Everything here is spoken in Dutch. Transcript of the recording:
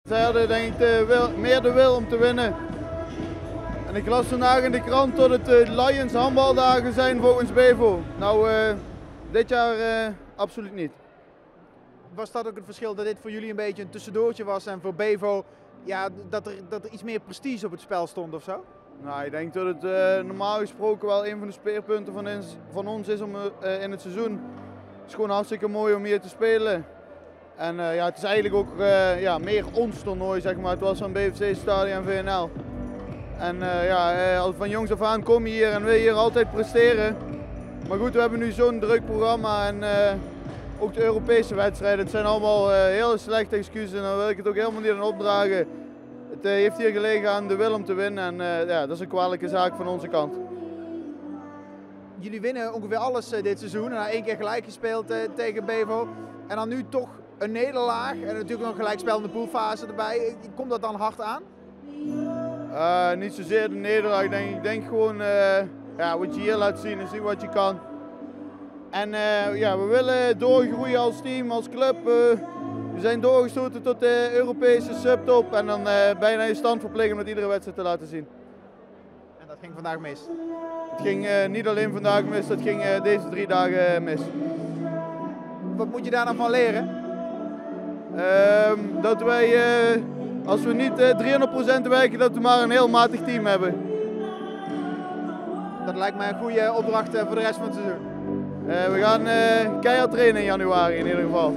Zij hadden denk ik meer de wil om te winnen. En ik las vandaag in de krant dat het Lions handbaldagen zijn volgens Bevo. Nou, dit jaar absoluut niet. Was dat ook het verschil dat dit voor jullie een beetje een tussendoortje was en voor Bevo ja, dat er iets meer prestige op het spel stond of zo? Nou, ik denk dat het normaal gesproken wel een van de speerpunten van ons is om, in het seizoen. Het is gewoon hartstikke mooi om hier te spelen. En ja, het is eigenlijk ook ja, meer ons toernooi, zeg maar. Het was van BFC Stadion en VNL. En ja, van jongs af aan kom je hier en wil je hier altijd presteren. Maar goed, we hebben nu zo'n druk programma en ook de Europese wedstrijden. Het zijn allemaal hele slechte excuses en daar wil ik het ook helemaal niet aan opdragen. Het heeft hier gelegen aan de wil om te winnen en ja, dat is een kwalijke zaak van onze kant. Jullie winnen ongeveer alles dit seizoen. Na 1 keer gelijk gespeeld tegen Bevo. En dan nu toch een nederlaag en natuurlijk nog gelijkspel in de poolfase erbij. Komt dat dan hard aan? Niet zozeer de nederlaag, ik denk gewoon ja, wat je hier laat zien en zien wat je kan. En ja, we willen doorgroeien als team, als club. We zijn doorgestoten tot de Europese subtop en dan bijna in stand verplicht om het iedere wedstrijd te laten zien. En dat ging vandaag mis? Het ging niet alleen vandaag mis, dat ging deze 3 dagen mis. Wat moet je daar dan van leren? Dat wij, als we niet 300% werken, dat we maar een heel matig team hebben. Dat lijkt mij een goede opdracht voor de rest van het seizoen. We gaan keihard trainen in januari in ieder geval.